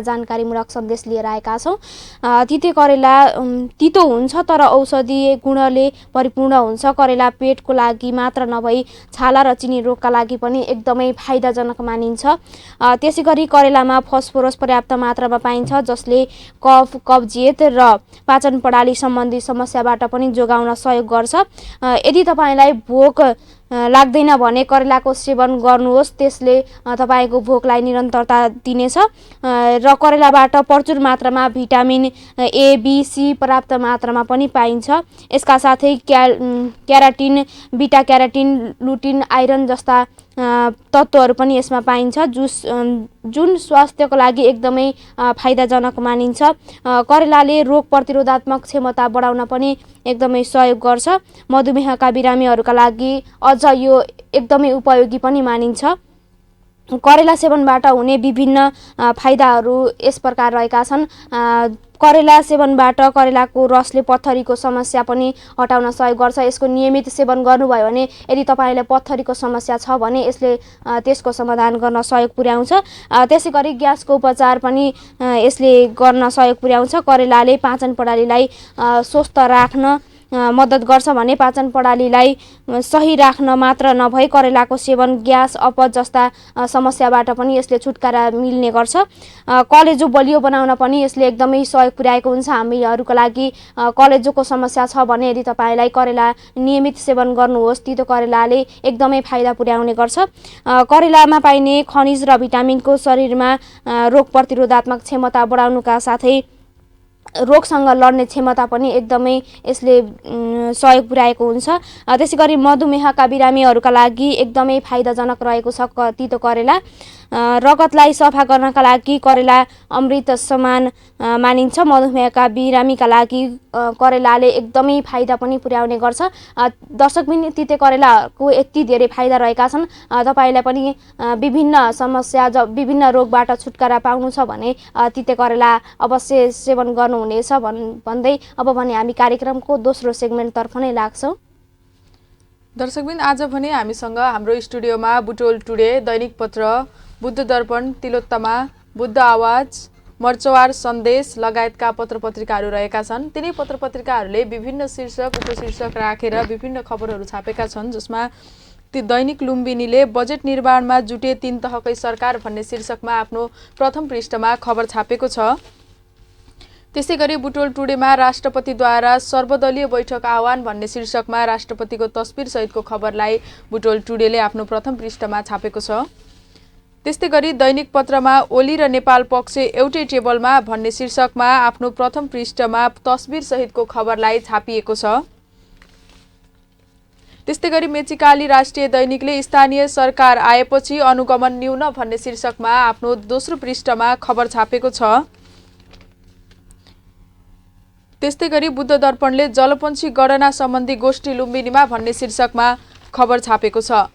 जानकारीमूलक सन्देश लिएर आएका छौँ। तिते करेला तितो हुन्छ तर औषधीय गुणले परिपूर्ण हुन्छ। करेला पेटको लागि मात्र नभई छाला र चिनी रोगका लागि पनि एकदमै फाइदाजनक मानिन्छ। त्यसै गरी करेलामा फस्फोरस पर्याप्त मात्रामा पाइन्छ, जसले कफ, कब्जियत र पाचन प्रणाली सम्बन्धी समस्याबाट पनि जोगाउन सहयोग गर्छ। यदि तपाईँलाई भोक लाग्दैन भने करेलाको सेवन गर्नुहोस्, त्यसले तपाईँको भोकलाई निरन्तरता दिनेछ र करेलाबाट प्रचुर मात्रामा भिटामिन ए, बी, सी पर्याप्त मात्रामा पनि पाइन्छ। यसका साथै क्याराटिन, बिटा क्याराटिन, लुटिन, आइरन जस्ता तत्त्वहरू पनि यसमा पाइन्छ, जुन स्वास्थ्यको लागि एकदमै फाइदाजनक मानिन्छ। करेलाले रोग प्रतिरोधात्मक क्षमता बढाउन पनि एकदमै सहयोग गर्छ। मधुमेहका बिरामीहरूका लागि अझ यो एकदमै उपयोगी पनि मानिन्छ। करेला सेवनबाट हुने विभिन्न फाइदाहरू यस प्रकार रहेका छन्। करेला सेवनबाट करेलाको रसले पत्थरीको समस्या पनि हटाउन सहयोग गर्छ। यसको नियमित सेवन गर्नुभयो भने यदि तपाईँलाई पत्थरीको समस्या छ भने यसले त्यसको समाधान गर्न सहयोग पुर्याउँछ। त्यसै गरी ग्यासको उपचार पनि यसले गर्न सहयोग पुर्याउँछ। करेलाले पाचन प्रणालीलाई स्वस्थ राख्न मद्दत गर्छ भने पाचन प्रणालीलाई सही राख्न मात्र नभई करेलाको सेवन ग्यास, अपच जस्ता समस्याबाट पनि यसले छुटकारा मिल्ने गर्छ। कलेजो बलियो बनाउन पनि यसले एकदमै सहयोग पुर्याएको हुन्छ। हामीहरूको लागि कलेजोको समस्या छ भने यदि तपाईँलाई करेला नियमित सेवन गर्नुहोस्, तितो करेलाले एकदमै फाइदा पुर्याउने गर्छ। करेलामा पाइने खनिज र भिटामिनको शरीरमा रोग प्रतिरोधात्मक क्षमता बढाउनुका साथै रोगसँग लड्ने क्षमता पनि एकदमै यसले सहयोग पुर्याएको हुन्छ। त्यसै गरी मधुमेहका बिरामीहरूका लागि एकदमै फाइदाजनक रहेको छ तितो करेला। रगतलाई सफा गर्नका लागि करेला अमृत समान मानिन्छ। मधुमेहका बिरामीका लागि करेलाले एकदमै फाइदा पनि पुर्याउने गर्छ। दर्शकबिन, तिते करेलाको यति धेरै फाइदा रहेका छन्। तपाईँलाई पनि विभिन्न समस्या विभिन्न रोगबाट छुटकारा पाउनु छ भने तिते करेला अवश्य सेवन गर्नुहुनेछ भन्दै अब भने हामी कार्यक्रमको दोस्रो सेगमेन्टतर्फ नै लाग्छौँ। दर्शकबिन, आज भने हामीसँग हाम्रो स्टुडियोमा बुटोल टुडे, दैनिक पत्र, बुद्ध दर्पण, तिलोत्तमा, बुद्ध आवाज, मर्चवार सन्देश लगायतका पत्रपत्रिकाहरू रहेका छन्। तिनै पत्रपत्रिकाहरूले विभिन्न शीर्षक उपशीर्षक राखेर विभिन्न खबरहरू छापेका छन्, जसमा दैनिक लुम्बिनीले बजेट निर्माणमा जुटे 3 तहकै सरकार भन्ने शीर्षकमा आफ्नो प्रथम पृष्ठमा खबर छापेको छ। त्यसै गरी बुटोल टुडेमा राष्ट्रपतिद्वारा सर्वदलीय बैठक आह्वान भन्ने शीर्षकमा राष्ट्रपतिको तस्बिर सहितको खबरलाई बुटोल टुडेले आफ्नो प्रथम पृष्ठमा छापेको छ। त्यस्तै गरी दैनिक पत्रमा ओली र नेपाल पक्ष एउटै टेबलमा भन्ने शीर्षकमा आफ्नो प्रथम पृष्ठमा तस्बिर सहितको खबरलाई छापिएको छ। त्यस्तै गरी मेचीकाली राष्ट्रिय दैनिकले स्थानीय सरकार आएपछि अनुगमन न्यून भन्ने शीर्षकमा आफ्नो दोस्रो पृष्ठमा खबर छापेको छ। त्यस्तै गरी बुद्ध दर्पणले जलपन्छी गणना सम्बन्धी गोष्ठी लुम्बिनीमा भन्ने शीर्षकमा खबर छापेको छ।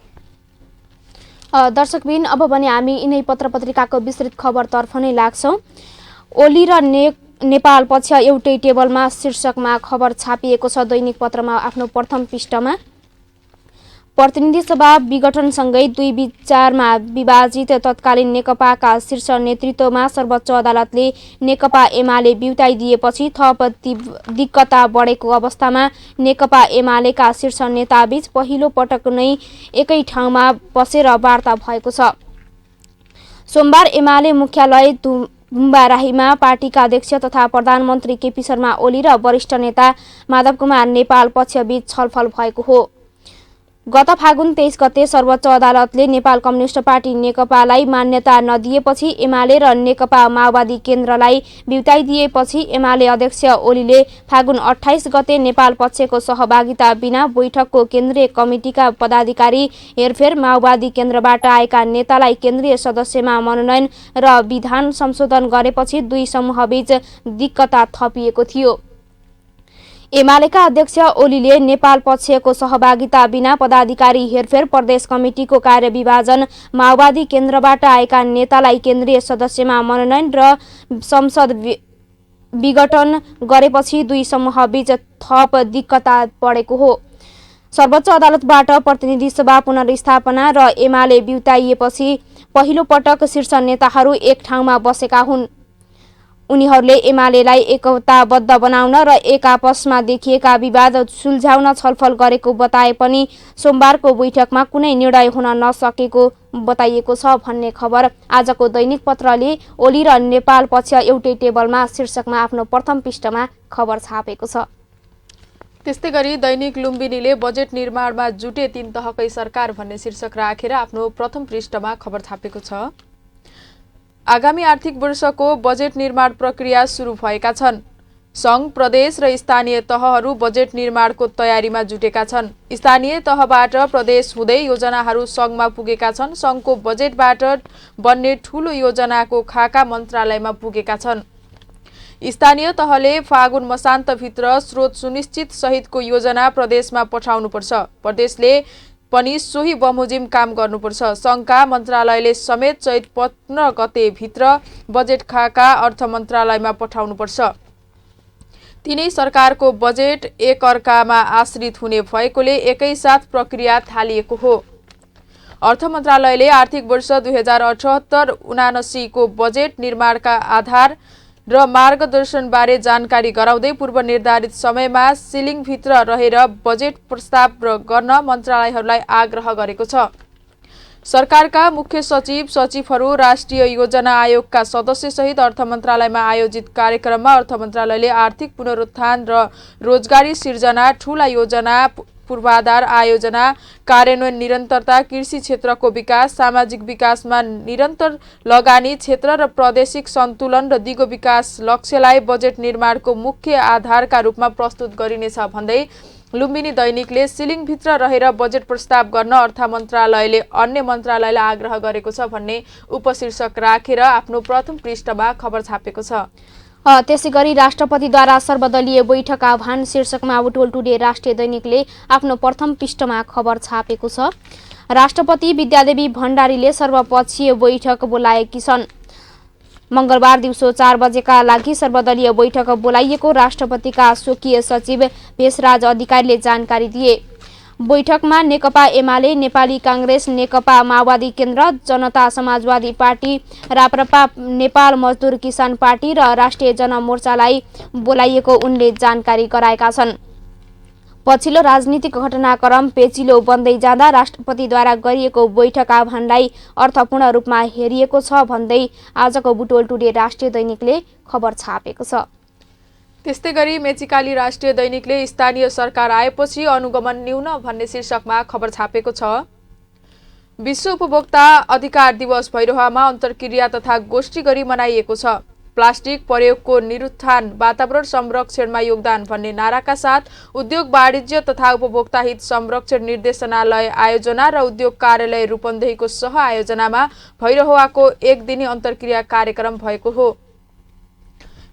दर्शकबिन, अब भने हामी यिनै पत्रपत्रिकाको विस्तृत खबरतर्फ नै लाग्छौँ। ओली र नेपाल पक्ष एउटै टेबलमा शीर्षकमा खबर छापिएको छ दैनिक पत्रमा आफ्नो प्रथम पृष्ठमा। प्रतिनिधि सभा विघटनसँगै दुई विचारमा विभाजित तत्कालीन नेकपाका शीर्ष नेतृत्वमा सर्वोच्च अदालतले नेकपा एमाले बिउताइदिएपछि थप दिक्कता बढेको अवस्थामा नेकपा एमालेका शीर्ष नेताबीच पहिलो पटक नै एकै ठाउँमा बसेर वार्ता भएको छ। सोमबार एमाले मुख्यालय बुम्बाराहीमा पार्टीका अध्यक्ष तथा प्रधानमन्त्री केपी शर्मा ओली र वरिष्ठ नेता माधव कुमार नेपाल पक्षबीच छलफल भएको हो। गत फागुन 23 गते सर्वोच्च अदालतले नेपाल कम्युनिस्ट पार्टी नेकपालाई मान्यता नदिएपछि एमाले र नेकपा माओवादी केन्द्रलाई बिउताइदिएपछि एमाले अध्यक्ष ओलीले फागुन 28 गते नेपाल पक्षको सहभागिता बिना बैठकको केन्द्रीय कमिटिका पदाधिकारी हेरफेर माओवादी केन्द्रबाट आएका नेतालाई केन्द्रीय सदस्यमा मनोनयन र विधान संशोधन गरेपछि दुई समूहबीच दिक्कता थपिएको थियो। एमालेका अध्यक्ष ओलीले नेपाल पक्षको सहभागिता बिना पदाधिकारी हेरफेर, प्रदेश कमिटिको कार्यविभाजन, माओवादी केन्द्रबाट आएका नेतालाई केन्द्रीय सदस्यमा मनोनयन र संसद विघटन गरेपछि दुई समूहबीच थप दिक्कता बढेको हो। सर्वोच्च अदालतबाट प्रतिनिधि सभा पुनर्स्थापना र एमाले बिउताइएपछि पहिलो पटक शीर्ष नेताहरू एक ठाउँमा बसेका हुन्। उनीहरूले एमालेलाई एकताबद्ध बनाउन र एक आपसमा देखिएका विवाद सुल्झाउन छलफल गरेको बताए पनि सोमबारको बैठकमा कुनै निर्णय हुन नसकेको बताइएको छ भन्ने खबर आजको दैनिक पत्रले ओली र नेपाल पक्ष एउटै टेबलमा शीर्षकमा आफ्नो प्रथम पृष्ठमा खबर छापेको छ। त्यस्तै गरी दैनिक लुम्बिनीले बजेट निर्माणमा जुटे 3 तहकै सरकार भन्ने शीर्षक राखेर आफ्नो प्रथम पृष्ठमा खबर छापेको छ। आगामी आर्थिक वर्षको बजेट निर्माण प्रक्रिया सुरु भएका छन्। सङ्घ, प्रदेश र स्थानीय तहहरू बजेट निर्माणको तयारीमा जुटेका छन्। स्थानीय तहबाट प्रदेश हुँदै योजनाहरू सङ्घमा पुगेका छन्। सङ्घको बजेटबाट बन्ने ठूलो योजनाको खाका मन्त्रालयमा पुगेका छन्। स्थानीय तहले फागुन मसान्तभित्र स्रोत सुनिश्चित सहितको योजना प्रदेशमा पठाउनुपर्छ। प्रदेशले पनि सोही बमोजिम काम गर्नुपर्छ। सङ्घका मन्त्रालयले समेत चैत 15 गतेभित्र बजेट खाका अर्थ मन्त्रालयमा पठाउनुपर्छ। तिनै सरकारको बजेट एक अर्कामा आश्रित हुने भएकोले एकैसाथ प्रक्रिया थालिएको हो। अर्थ मन्त्रालयले आर्थिक वर्ष 2078-79 को बजेट निर्माणका आधार र मार्गदर्शनबारे जानकारी गराउँदै पूर्व निर्धारित समयमा सिलिङभित्र रहेर बजेट प्रस्ताव गर्न मन्त्रालयहरूलाई आग्रह गरेको छ। सरकारका मुख्य सचिव, सचिवहरू, राष्ट्रिय योजना आयोगका सदस्यसहित अर्थ मन्त्रालयमा आयोजित कार्यक्रममा अर्थ मन्त्रालयले आर्थिक पुनरुत्थान र रोजगारी सिर्जना, ठूला योजना पूर्वाधार आयोजना, कार्यान्वयन निरन्तरता, कृषि क्षेत्रको विकास, सामाजिक विकासमा निरन्तर लगानी, क्षेत्र र प्रादेशिक सन्तुलन र दिगो विकास लक्ष्यलाई बजेट निर्माणको मुख्य आधारका रूपमा प्रस्तुत गरिनेछ भन्दै लुम्बिनी दैनिकले सिलिङभित्र रहेर बजेट प्रस्ताव गर्न अर्थ मन्त्रालयले अन्य मन्त्रालयलाई आग्रह गरेको छ भन्ने उपशीर्षक राखेर आफ्नो प्रथम पृष्ठमा खबर छापेको छ। त्यसै गरी राष्ट्रपतिद्वारा सर्वदलीय बैठक आह्वान शीर्षकमा बुटोल टुडे राष्ट्रिय दैनिकले आफ्नो प्रथम पृष्ठमा खबर छापेको छ। राष्ट्रपति विद्यादेवी भण्डारीले सर्वपक्षीय बैठक बोलाएकी छन्। मंगलबार दिउँसो 4 बजेका लागि सर्वदलीय बैठक बोलाइएको राष्ट्रपतिका स्वकीय सचिव भेषराज अधिकारीले जानकारी दिए। बैठकमा नेकपा एमाले, नेपाली कांग्रेस, नेकपा माओवादी केन्द्र, जनता समाजवादी पार्टी, राप्रपा, नेपाल मजदुर किसान पार्टी र राष्ट्रिय जनमोर्चालाई बोलाइएको उनले जानकारी गराएका छन्। पछिल्लो राजनीतिक घटनाक्रम पेचिलो बन्दै जाँदा राष्ट्रपतिद्वारा गरिएको बैठक आह्वानलाई अर्थपूर्ण रूपमा हेरिएको छ भन्दै आजको बुटोल टुडे राष्ट्रिय दैनिकले खबर छापेको छ। त्यस्तै गरी मेचिकाली राष्ट्रिय दैनिकले स्थानीय सरकार आएपछि अनुगमन न्यून भन्ने शीर्षकमा खबर छापेको छ। विश्व उपभोक्ता अधिकार दिवस भैरहवामा अन्तर्क्रिया तथा गोष्ठी गरी मनाइएको छ। प्लास्टिक प्रयोगको निरुत्थान, वातावरण संरक्षणमा योगदान भन्ने नाराका साथ उद्योग वाणिज्य तथा उपभोक्ता हित संरक्षण निर्देशनालय आयोजना र उद्योग कार्यालय रूपन्देहीको सह आयोजनामा भैरहवाको एक दिने अन्तर्क्रिया कार्यक्रम भएको हो।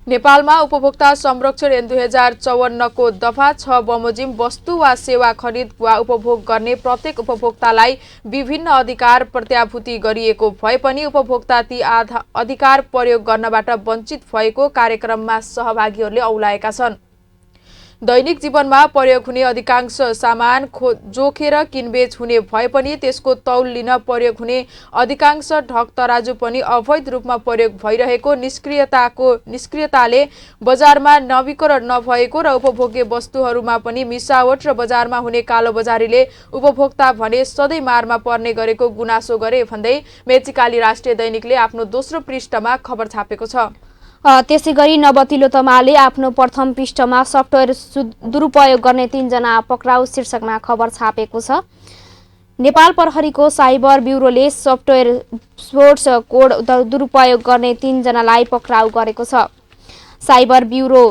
नेपालमा उपभोक्ता संरक्षण ऐन 2054 को दफा 6 बमोजिम वस्तु वा सेवा खरिद वा उपभोग गर्ने प्रत्येक उपभोक्तालाई विभिन्न अधिकार प्रत्याभूति गरिएको भए पनि उपभोक्ता ती अधिकार प्रयोग गर्नबाट वञ्चित भएको कार्यक्रममा सहभागीहरूले औलाएका छन्। दैनिक जीवनमा प्रयोग हुने अधिकांश सामान जोखेर किनबेच हुने भए पनि त्यसको तौल लिन प्रयोग हुने अधिकांश ढक तराजु पनि अवैध रूपमा प्रयोग भइरहेको निष्क्रियताले बजारमा नवीकरण नभएको र उपभोग्य वस्तुहरूमा पनि मिसावट र बजारमा हुने कालोबजारीले उपभोक्ता भने सधैँ मारमा पर्ने गरेको गुनासो गरे भन्दै मेचिकाली राष्ट्रिय दैनिकले आफ्नो दोस्रो पृष्ठमा खबर छापेको छ। त्यसै गरी नवतिलोत्तमाले आफ्नो प्रथम पृष्ठमा सफ्टवेयर दुरुपयोग गर्ने 3 जना पक्राउ शीर्षकमा खबर छापेको छ। नेपाल प्रहरीको साइबर ब्युरोले सफ्टवेयर सोर्स कोड दुरुपयोग गर्ने 3 जनालाई पक्राउ गरेको छ। साइबर ब्युरो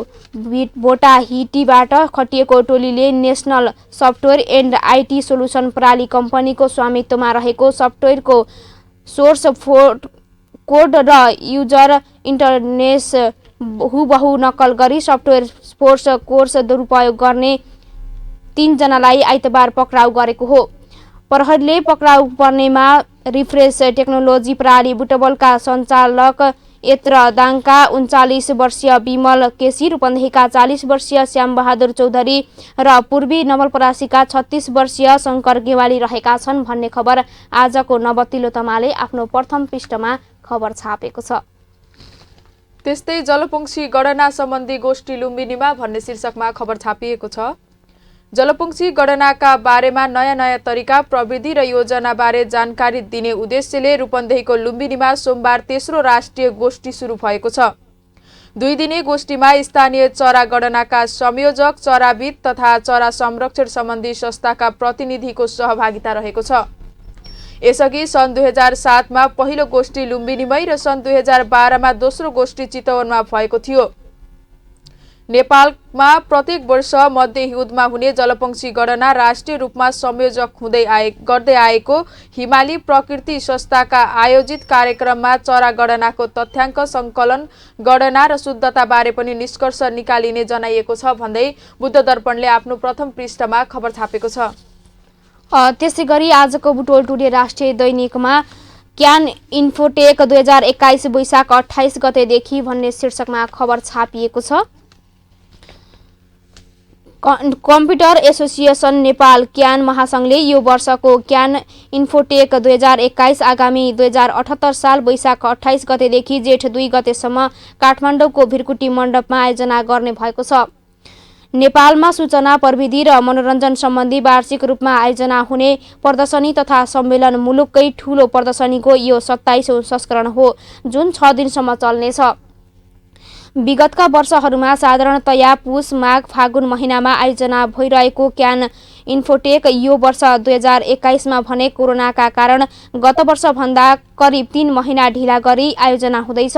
बोटाहिटीबाट खटिएको टोलीले national software and IT solution प्रणाली कम्पनीको स्वामित्वमा रहेको सफ्टवेयरको सोर्स कोड र युजर इन्टरनेस हुबहु नक्कल गरी सफ्टवेयर फोर्स कोर्स दुरुपयोग गर्ने 3 जनालाई आइतबार पक्राउ गरेको हो। प्रहरीले पक्राउ पर्नेमा रिफ्रेस टेक्नोलोजी प्रणाली बुटवलका सञ्चालक एत्रदाङका 39 वर्षीय विमल केसी, रूपन्देहीका 40 वर्षीय श्यामबहादुर चौधरी र पूर्वी नवलपरासीका 36 वर्षीय शङ्कर गेवाली रहेका छन् भन्ने खबर आजको नवतिलोत्तमाले आफ्नो प्रथम पृष्ठमा खबर छापेको छ। त्यस्तै जलपक्षी गणना सम्बन्धी गोष्ठी लुम्बिनीमा भन्ने शीर्षकमा खबर छापिएको छ। जलपक्षी गणनाका बारेमा नयाँ नयाँ तरिका, प्रविधि र योजनाबारे जानकारी दिने उद्देश्यले रूपन्देहीको लुम्बिनीमा सोमबार तेस्रो राष्ट्रिय गोष्ठी सुरु भएको छ। 2 दिने गोष्ठीमा स्थानीय चरा गणनाका संयोजक, चराविद तथा चरा संरक्षण सम्बन्धी संस्थाका प्रतिनिधिको सहभागिता रहेको छ। यसअघि सन् 2007 मा पहिलो गोष्ठी लुम्बिनीमै र सन् 2012 मा दोस्रो गोष्ठी चितवनमा भएको थियो। नेपालमा प्रत्येक वर्ष मध्य हिउँदमा हुने जलपक्षी गणना राष्ट्रिय रूपमा संयोजक गर्दै आएको हिमाली प्रकृति संस्थाका आयोजित कार्यक्रममा चरा गणनाको तथ्याङ्क सङ्कलन, गणना र शुद्धता बारे पनि निष्कर्ष निकालिने जनाइएको छ भन्दै बुद्ध दर्पणले आफ्नो प्रथम पृष्ठमा खबर छापेको छ। त्यसै गरी आजको बुटोल टुडे राष्ट्रिय दैनिकमा क्यान इन्फोटेक 2021 वैशाख 28 गतेदेखि भन्ने शीर्षकमा खबर छापिएको छ। कम्प्युटर एसोसिएसन नेपाल क्यान महासंघले यो वर्षको क्यान इन्फोटेक 2021 आगामी 2078 साल वैशाख 28 गतेदेखि जेठ 2 गतेसम्म काठमाडौँको भिरकुटी मण्डपमा आयोजना गर्ने भएको छ। नेपालमा सूचना प्रविधि र मनोरञ्जन सम्बन्धी वार्षिक रूपमा आयोजना हुने प्रदर्शनी तथा सम्मेलन मुलुककै ठूलो प्रदर्शनीको यो 27औं संस्करण हो, जुन 6 दिनसम्म चल्नेछ। विगतका वर्षहरूमा साधारणतया पुष, माघ, फागुन महिनामा आयोजना भइरहेको क्यान इन्फोटेक यो वर्ष 2021 मा भने कोरोनाका कारण गत वर्षभन्दा करिब 3 महिना ढिला गरी आयोजना हुँदैछ।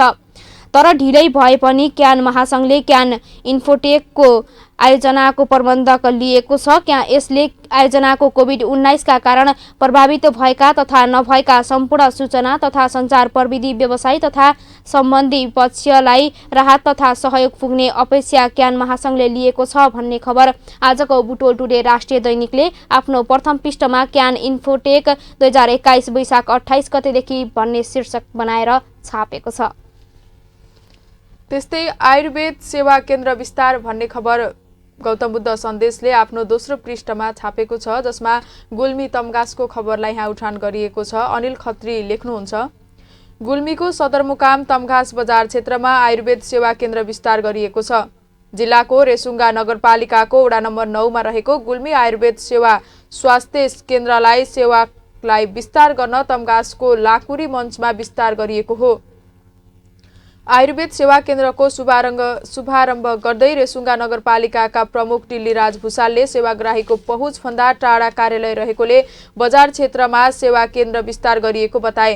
तर ढिलै भए पनि क्यान महासंघले क्यान इन्फोटेकको आयोजनाको प्रबन्धक लिएको छ। यसले आयोजनाको कोभिड-19 का कारण प्रभावित भएका तथा नभएका सम्पूर्ण सूचना तथा सञ्चार प्रविधि व्यवसाय तथा सम्बन्धी पक्षलाई राहत तथा सहयोग पुग्ने अपेक्षा क्यान महासंघले लिएको छ भन्ने खबर आजको बुटोल टुडे राष्ट्रिय दैनिकले आफ्नो प्रथम पृष्ठमा क्यान इन्फोटेक 2021 वैशाख 28 गतेदेखि भन्ने शीर्षक बनाएर छापेको छ। त्यस्तै आयुर्वेद सेवा केन्द्र विस्तार भन्ने खबर गौतम बुद्ध सन्देशले आफ्नो दोस्रो पृष्ठमा छापेको छ, जसमा गुल्मी तम्घासको खबरलाई यहाँ उठान गरिएको छ। अनिल खत्री लेख्नुहुन्छ, गुल्मीको सदरमुकाम तम्घास बजार क्षेत्रमा आयुर्वेद सेवा केन्द्र विस्तार गरिएको छ। जिल्लाको रेसुङ्गा नगरपालिकाको वडा नम्बर 9 मा रहेको गुल्मी आयुर्वेद सेवा स्वास्थ्य सेवालाई विस्तार गर्न तम्घासको लाकुरी मञ्चमा विस्तार गरिएको हो। आयुर्वेद सेवा केन्द्रको शुभारम्भ गर्दै रेसुङ्गा नगरपालिकाका प्रमुख टिल्लीराज भुसालले सेवाग्राहीको पहुँचभन्दा टाढा कार्यालय रहेकोले बजार क्षेत्रमा सेवा केन्द्र विस्तार गरिएको बताए।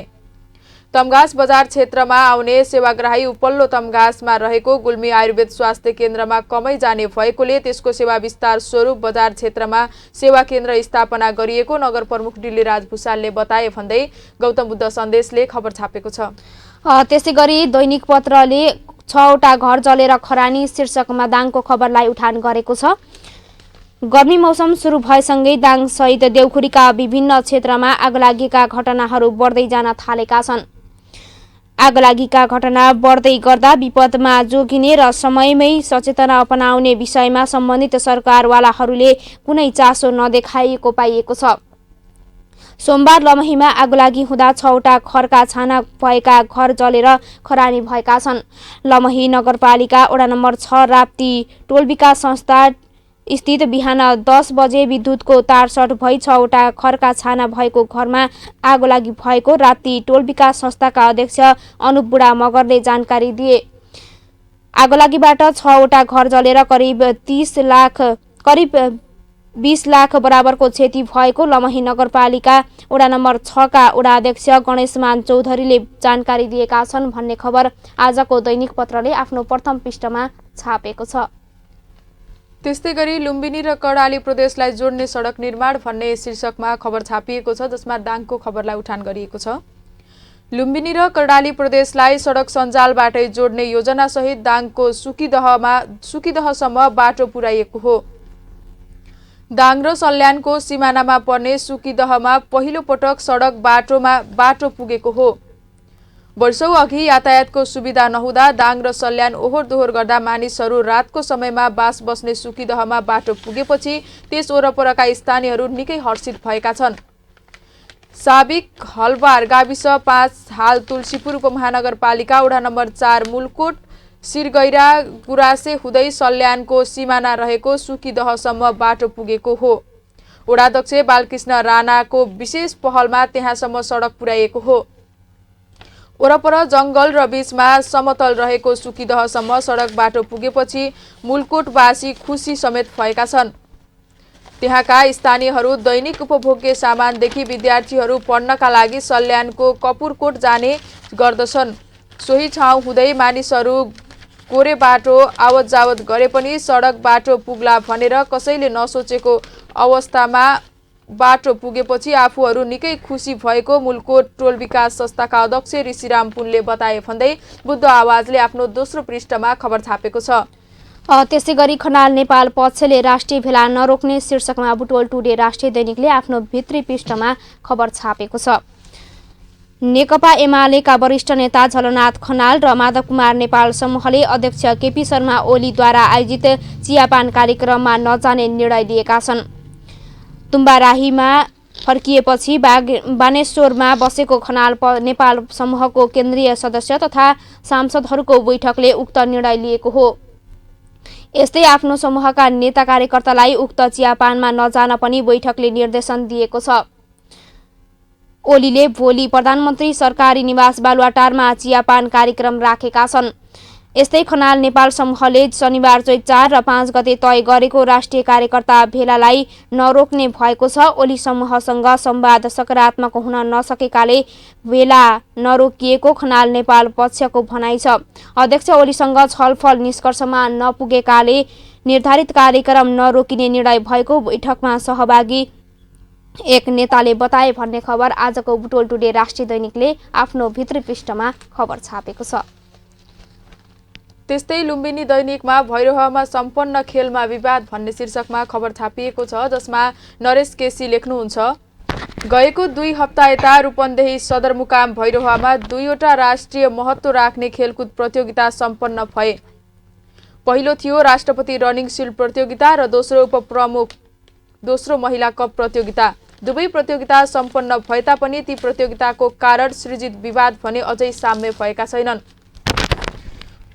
तम्घास बजार क्षेत्रमा आउने सेवाग्राही उपल्लो तम्घासमा रहेको गुल्मी आयुर्वेद स्वास्थ्य केन्द्रमा कमै जाने भएकोले त्यसको सेवा विस्तार स्वरूप बजार क्षेत्रमा सेवा केन्द्र स्थापना गरिएको नगर प्रमुख टिल्लीराज भुसालले बताए भन्दै गौतम बुद्ध सन्देशले खबर छापेको छ। त्यसै गरी दैनिक पत्रले 6वटा घर जलेर खरानी शीर्षकमा दाङको खबरलाई उठान गरेको छ। गर्मी मौसम सुरु भएसँगै दाङ सहित देउखुरीका विभिन्न क्षेत्रमा आगलागीका घटनाहरू बढ्दै जान थालेका छन्। आगलागीका घटना बढ्दै गर्दा विपदमा जोगिने र समयमै सचेतना अपनाउने विषयमा सम्बन्धित सरकारवालाहरूले कुनै चासो नदेखाइएको पाइएको छ। सोमबार लमहीमा आगलागी हुँदा 6वटा खरका छाना भएका घर जलेर खरानी भएका छन्। लमही नगरपालिका वडा नम्बर 6 राप्ती टोल विकास संस्था स्थित बिहान 10 बजे विद्युतको तार सर्ट भई 6वटा खरका छाना भएको घरमा आगलागी भएको राप्ती टोल विकास संस्थाका अध्यक्ष अनुप बुढा मगरले जानकारी दिए। आगलागीबाट 6वटा घर जलेर करिब 20 लाख बराबरको क्षति भएको लमही नगरपालिका वडा नम्बर 6 का वडा अध्यक्ष गणेशमान चौधरीले जानकारी दिएका छन् भन्ने खबर आजको दैनिक पत्रले आफ्नो प्रथम पृष्ठमा छापेको छ। त्यस्तै गरी लुम्बिनी र कर्णाली प्रदेशलाई जोड्ने सडक निर्माण भन्ने शीर्षकमा खबर छापिएको छ, जसमा दाङको खबरलाई उठान गरिएको छ। लुम्बिनी र कर्णाली प्रदेशलाई सडक सञ्जालबाटै जोड्ने योजनासहित दाङको सुकीदहसम्म बाटो पुर्याइएको हो। दाङ र सल्यानको सिमानामा पर्ने सुकीदहमा पहिलो पटक सडक बाटो पुगेको हो। वर्षौं अघि यातायातको सुविधा नहुँदा दाङ र सल्यान ओहोर दोहोर गर्दा मानिसहरू रातको समयमा बास बस्ने सुकीदहमा बाटो पुगेपछि त्यस वरपरका स्थानीयहरू निकै हर्षित भएका छन्। साबिक हलबार गाविस 5 हाल तुलसीपुर उपमहानगरपालिका वडा नम्बर 4 मुलकोट सिरगैरा गुरासे हुँदै सल्यानको सिमाना रहेको सुकीदहसम्म बाटो पुगेको हो। वडाध्यक्ष बालकृष्ण राणाको विशेष पहलमा त्यहाँसम्म सडक पुर्याइएको हो। वरपर जङ्गल र बीचमा समतल रहेको सुकीदहसम्म सडक बाटो पुगेपछि मुलकोटवासी खुसी समेत भएका छन्। त्यहाँका स्थानीयहरू दैनिक उपभोग्य सामानदेखि विद्यार्थीहरू पढ्नका लागि सल्यानको कपुरकोट जाने गर्दछन्। सोही ठाउँ हुँदै मानिसहरू गोरे बाटो आवत जावत गरे पनि सडक बाटो पुग्ला भनेर कसैले नसोचेको अवस्थामा बाटो पुगेपछि आफूहरू निकै खुसी भएको मुलकोट टोल विकास संस्थाका अध्यक्ष ऋषिराम पुनले बताए भन्दै बुद्ध आवाजले आफ्नो दोस्रो पृष्ठमा खबर छापेको छ। त्यसै गरी खनाल नेपाल पक्षले राष्ट्रिय भेला नरोक्ने शीर्षकमा बुटोल टुडे राष्ट्रिय दैनिकले आफ्नो भित्री पृष्ठमा खबर छापेको छ। नेकपा एमालेका वरिष्ठ नेता झलनाथ खनाल र माधव कुमार नेपाल समूहले अध्यक्ष केपी शर्मा ओलीद्वारा आयोजित चियापान कार्यक्रममा नजाने निर्णय लिएका छन्। तुम्बाराहीमा फर्किएपछि बानेश्वरमा बसेको खनाल नेपाल समूहको केन्द्रीय सदस्य तथा सांसदहरूको बैठकले उक्त निर्णय लिएको हो। यस्तै आफ्नो समूहका नेता कार्यकर्तालाई उक्त चियापानमा नजान पनि बैठकले निर्देशन दिएको छ। ओलीले भोलि प्रधानमन्त्री सरकारी निवास बालुवाटारमा चियापान कार्यक्रम राखेका छन्। यस्तै खनाल नेपाल समूहले शनिबार चैत 4 र 5 गते तय गरेको राष्ट्रिय कार्यकर्ता भेलालाई नरोक्ने भएको छ। ओली समूहसँग संवाद सकारात्मक हुन नसकेकाले भेला नरोकिएको खनाल नेपाल पक्षको भनाइ छ। अध्यक्ष ओलीसँग छलफल निष्कर्षमा नपुगेकाले निर्धारित कार्यक्रम नरोकिने निर्णय भएको बैठकमा सहभागी एक नेताले बताए भन्ने खबर आजको बुटोल टुडे राष्ट्रिय दैनिकले आफ्नो भित्री पृष्ठमा खबर छापेको छ। त्यस्तै लुम्बिनी दैनिकमा भैरहमा सम्पन्न खेलमा विवाद भन्ने शीर्षकमा खबर छापिएको छ, जसमा नरेश केसी लेख्नुहुन्छ, गएको 2 हप्ता यता रूपन्देही सदरमुकाम भैरहमा 2वटा राष्ट्रिय महत्त्व राख्ने खेलकुद प्रतियोगिता सम्पन्न भए। पहिलो थियो राष्ट्रपति रनिङ सिल्ड प्रतियोगिता र दोस्रो महिला कप प्रतियोगिता। दुवै प्रतियोगिता सम्पन्न भए तापनि ती प्रतियोगिताको कारण सृजित विवाद भने अझै साम्य भएका छैनन्।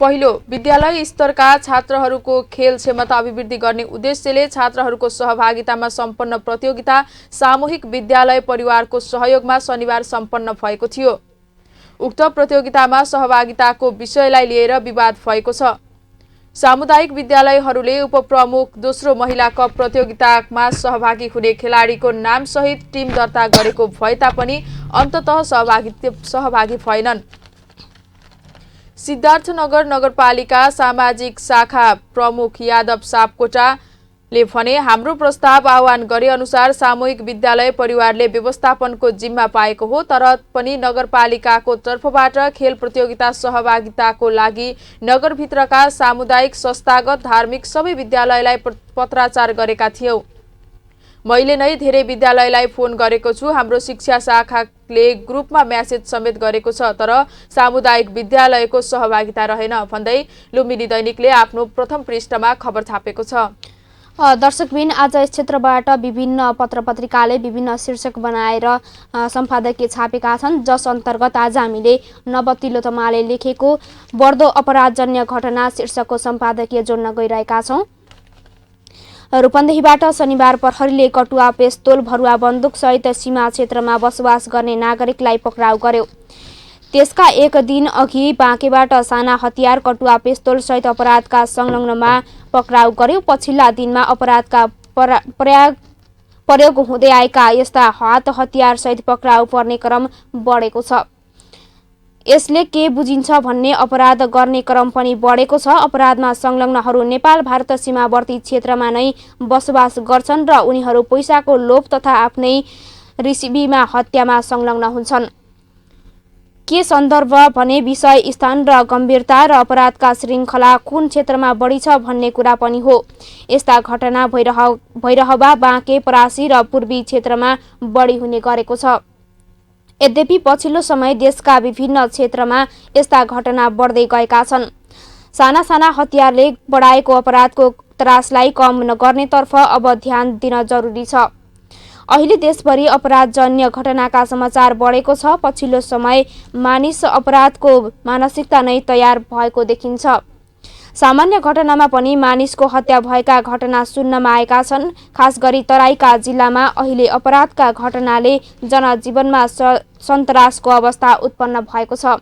पहिलो, विद्यालय स्तरका छात्रहरूको खेल क्षमता अभिवृद्धि गर्ने उद्देश्यले छात्रहरूको सहभागितामा सम्पन्न प्रतियोगिता सामूहिक विद्यालय परिवारको सहयोगमा शनिबार सम्पन्न भएको थियो। उक्त प्रतियोगितामा सहभागिताको विषयलाई लिएर विवाद भएको छ। सामुदायिक विद्यालयहरूले उपप्रमुख दोस्रो महिला कप प्रतियोगितामा सहभागी हुने खेलाडीको नामसहित टिम दर्ता गरेको भए तापनि अन्ततः सहभागी भएनन्। सिद्धार्थनगर नगरपालिका सामाजिक शाखा प्रमुख यादव सापकोटाले भने, हाम्रो प्रस्ताव आह्वान गरे अनुसार सामूहिक विद्यालय परिवारले व्यवस्थापनको जिम्मा पाएको हो, तर पनि नगरपालिकाको तर्फबाट खेल प्रतियोगिता सहभागिताको लागि नगरभित्रका सामुदायिक संस्थागत धार्मिक सबै विद्यालयलाई पत्राचार गरेका थियौं। मैले नै धेरै विद्यालयलाई फोन गरेको छु। हाम्रो शिक्षा शाखाले ग्रुपमा म्यासेज समेत गरेको छ, तर सामुदायिक विद्यालयको सहभागिता रहेन भन्दै लुम्बिनी दैनिकले आफ्नो प्रथम पृष्ठमा खबर छापेको छ। दर्शकबिन, आज यस क्षेत्रबाट विभिन्न पत्रपत्रिकाले विभिन्न शीर्षक बनाएर सम्पादकीय छापेका छन्, जस अन्तर्गत आज हामीले नव तिलोत्तमाले लेखेको बढ्दो अपराधजन्य घटना शीर्षकको सम्पादकीय जोड्न गइरहेका छौँ। रूपन्देहीबाट शनिबार प्रहरीले कटुवा, पेस्तोल, भरुवा बन्दुकसहित सीमा क्षेत्रमा बसोबास गर्ने नागरिकलाई पक्राउ गर्यो। त्यसका एक दिन अघि बाँकेबाट साना हतियार, कटुवा, पेस्तोल सहित अपराधका संलग्नमा पक्राउ गर्यो। पछिल्ला दिनमा अपराधका प्रयोग हुँदै आएका यस्ता हात हतियार सहित पक्राउ पर्ने क्रम बढेको छ। यसले के बुझिन्छ भन्ने अपराध गर्ने क्रम पनि बढेको छ। अपराधमा संलग्नहरू नेपाल भारत सीमावर्ती क्षेत्रमा नै बसोबास गर्छन् र उनीहरू पैसाको लोभ तथा आफ्नै रिसिभीमा हत्यामा संलग्न हुन्छन्। के सन्दर्भ भने विषय, स्थान र गम्भीरता र अपराधका श्रृङ्खला कुन क्षेत्रमा बढी छ भन्ने कुरा पनि हो। यस्ता घटना भैरहवा, बाँके, परासी र पूर्वी क्षेत्रमा बढी हुने गरेको छ। यद्यपि पछिल्लो समय देशका विभिन्न क्षेत्रमा यस्ता घटना बढ्दै गएका छन्। साना साना हतियारले बढाएको अपराधको त्रासलाई कम गर्नेतर्फ अब ध्यान दिन जरुरी छ। अहिले देशभरि अपराधजन्य घटनाका समाचार बढेको छ। पछिल्लो समय मानिस अपराधको मानसिकता नै तयार भएको देखिन्छ। सामान्य घटनामा पनि मानिसको हत्या भएका घटना सुन्नमा आएका छन्। खास गरी तराईका जिल्लामा अहिले अपराधका घटनाले जनजीवनमा सन्तरासको अवस्था उत्पन्न भएको छ।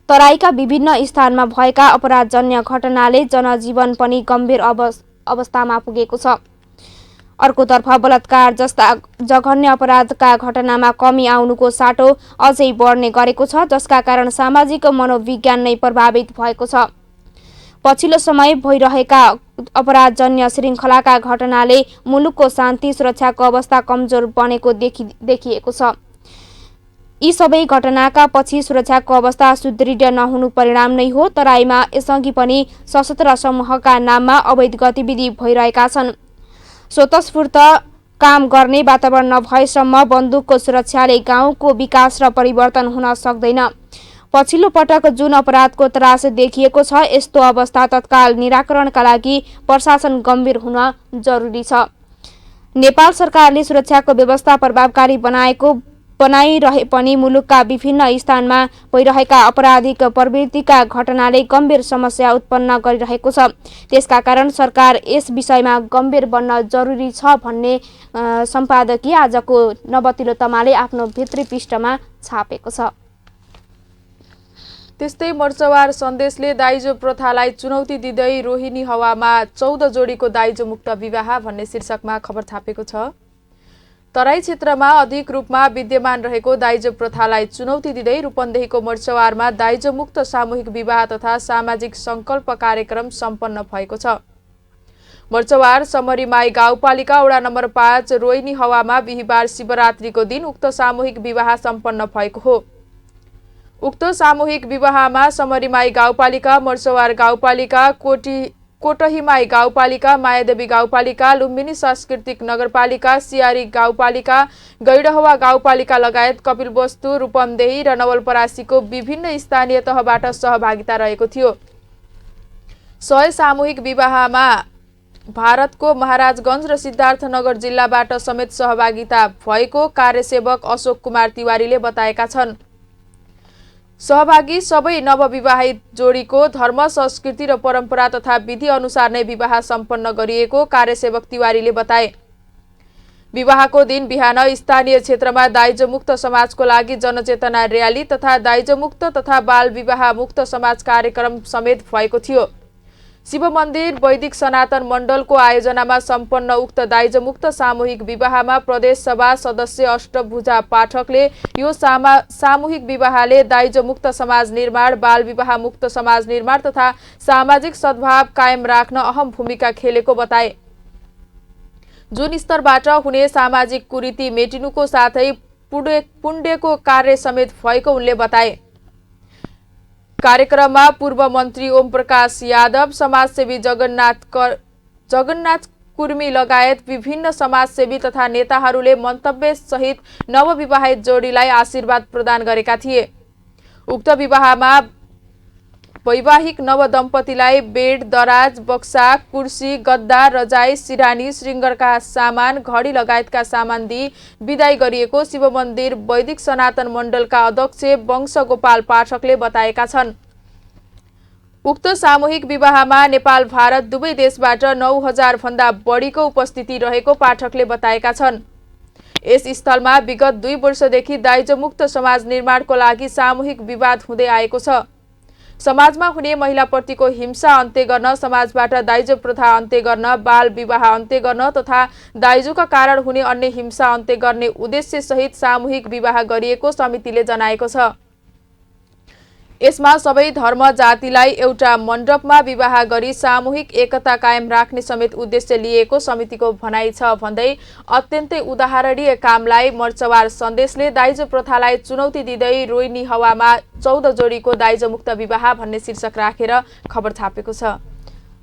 तराईका विभिन्न स्थानमा भएका अपराधजन्य घटनाले जनजीवन पनि गम्भीर अवस्थामा पुगेको छ। अर्कोतर्फ बलात्कार जस्ता जघन्य अपराधका घटनामा कमी आउनुको साटो अझै बढ्ने गरेको छ, जसका कारण सामाजिक मनोविज्ञान नै प्रभावित भएको छ। पछिल्लो समय भइरहेका अपराधजन्य श्रृङ्खलाका घटनाले मुलुकको शान्ति सुरक्षाको अवस्था कमजोर बनेको देखिएको छ। यी सबै घटनाका पछि सुरक्षाको अवस्था सुदृढ नहुनु परिणाम नै हो। तराईमा यसअघि पनि सशस्त्र समूहका नाममा अवैध गतिविधि भइरहेका छन्। स्वतस्फूर्त काम गर्ने वातावरण नभएसम्म बन्दुकको सुरक्षाले गाउँको विकास र परिवर्तन हुन सक्दैन। पछिल्लो पटक जुन अपराधको त्रास देखिएको छ, यस्तो अवस्था तत्काल निराकरणका लागि प्रशासन गम्भीर हुन जरुरी छ। नेपाल सरकारले सुरक्षाको व्यवस्था प्रभावकारी बनाइरहे पनि मुलुकका विभिन्न स्थानमा भइरहेका आपराधिक प्रवृत्तिका घटनाले गम्भीर समस्या उत्पन्न गरिरहेको छ। त्यसका कारण सरकार यस विषयमा गम्भीर बन्न जरुरी छ भन्ने सम्पादकीय आजको नवतिलोत्तमाले आफ्नो भित्री पृष्ठमा छापेको छ। त्यस्तै मर्चवार सन्देशले दाइजो प्रथालाई चुनौती दिँदै रोहिणी हवामा 14 जोडीको दाइजो मुक्त विवाह भन्ने शीर्षकमा खबर छापेको छ। तराई क्षेत्रमा अधिक रूपमा विद्यमान रहेको दाइजो प्रथालाई चुनौती दिँदै रूपन्देहीको मर्चवारमा दाइजो मुक्त सामूहिक विवाह तथा सामाजिक संकल्प कार्यक्रम सम्पन्न भएको छ। मर्चवार समरीमाई गाउँपालिका वडा नम्बर 5 रोहिणी हवामा बिहिबार शिवरात्रिको दिन उक्त सामूहिक विवाह सम्पन्न भएको हो। उक्त सामूहिक विवाहमा समरीमाई गाउँपालिका, मर्चवार गाउँपालिका, कोटहीमाई गाउँपालिका, मायादेवी गाउँपालिका, लुम्बिनी सांस्कृतिक नगरपालिका, सियारी गाउँपालिका, गैडहवा गाउँपालिका लगायत कपिलवस्तु, रूपन्देही र नवलपरासीको विभिन्न स्थानीय तहबाट सहभागिता रहेको थियो। 100 सामूहिक विवाहमा भारतको महाराजगञ्ज र सिद्धार्थनगर जिल्लाबाट समेत सहभागिता भएको कार्यसेवक अशोक कुमार तिवारीले बताएका छन्। सहभागी सबै नवविवाहित जोडीको धर्म, संस्कृति र परम्परा तथा विधि अनुसार नै विवाह सम्पन्न गरिएको कार्यसेवक तिवारीले बताए। विवाहको दिन बिहान स्थानीय क्षेत्रमा दाइजो मुक्त समाजको लागि जनचेतना र्याली तथा दाइजो मुक्त तथा बाल विवाह मुक्त समाज कार्यक्रम समेत भएको थियो। शिव मन्दिर वैदिक सनातन मण्डलको आयोजनामा सम्पन्न उक्त दाइजो मुक्त सामूहिक विवाहमा प्रदेश सभा सदस्य अष्टभुजा पाठकले यो सामूहिक विवाहले दाइजो मुक्त समाज निर्माण, बाल विवाह मुक्त समाज निर्माण तथा सामाजिक सद्भाव कायम राख्न अहम भूमिका खेलेको बताए। जुन स्तरबाट हुने सामाजिक कुरीति मेटिनुको साथै पुण्यको कार्य समेत भएको उनले बताए। कार्यक्रममा पूर्व मन्त्री ओम प्रकाश यादव, समाजसेवी जगन्नाथ कुर्मी लगायत विभिन्न समाजसेवी तथा नेताहरूले मन्तव्य सहित नवविवाहित जोडीलाई आशीर्वाद प्रदान गरेका थिए। उक्त विवाहमा वैवाहिक नवदम्पतिलाई बेड, दराज, बक्सा, कुर्सी, गद्दा, रजाई, सिरानी, श्रृङ्गारका सामान, घडी लगायतका सामान दिई बिदाई गरिएको शिव मन्दिर वैदिक सनातन मण्डलका अध्यक्ष वंशगोपाल पाठकले बताएका छन्। उक्त सामूहिक विवाहमा नेपाल, भारत दुवै देशबाट 9000 भन्दा बढीको उपस्थिति रहेको पाठकले बताएका छन्। यस स्थलमा विगत 2 वर्षदेखि दाइजो मुक्त समाज निर्माणको लागि सामूहिक विवाद हुँदै आएको छ। समाजमा हुने महिलाप्रतिको हिंसा अन्त्य गर्न, समाजबाट दाइजो प्रथा अन्त्य गर्न, बाल विवाह अन्त्य गर्न तथा दाइजोका कारण हुने अन्य हिंसा अन्त्य गर्ने उद्देश्य सहित सामूहिक विवाह गरिएको समितिले जनाएको छ। यसमा सबै धर्म जातिलाई एउटा मण्डपमा विवाह गरी सामूहिक एकता कायम राख्ने समेत उद्देश्य लिएको समितिको भनाइ छ भन्दै अत्यन्तै उदाहरणीय कामलाई मर्चवार सन्देशले दाइजो प्रथालाई चुनौती दिँदै रोहिणी हवामा 14 जोडीको दाइजो मुक्त विवाह भन्ने शीर्षक राखेर खबर छापेको छ।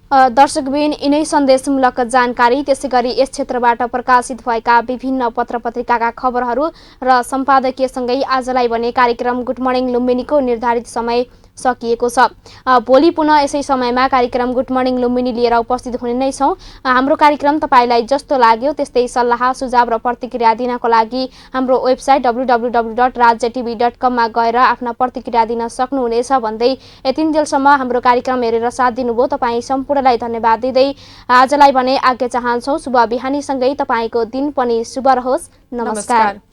दर्शकबिन, यिनै सन्देशमूलक जानकारी, त्यसै गरी यस क्षेत्रबाट प्रकाशित भएका विभिन्न पत्रपत्रिकाका खबरहरू र सम्पादकीयसँगै आजलाई भने कार्यक्रम गुड मर्निङ लुम्बिनीको निर्धारित समय सकिएको छ। भोलि पुनः यसै समयमा कार्यक्रम गुड मर्निङ लुम्बिनी लिएर उपस्थित हुने नै छौँ। हाम्रो कार्यक्रम तपाईँलाई जस्तो लाग्यो त्यस्तै सल्लाह सुझाव र प्रतिक्रिया दिनको लागि हाम्रो वेबसाइट www.rajyatv.com मा गएर आफ्ना प्रतिक्रिया दिन सक्नुहुनेछ भन्दै यतिन्जेलसम्म हाम्रो कार्यक्रम हेरेर साथ दिनुभयो तपाईँ सम्पूर्णलाई धन्यवाद दिँदै आजलाई भने आज्ञा चाहन्छौँ। शुभ बिहानीसँगै तपाईँको दिन पनि शुभ रहोस्। नमस्कार।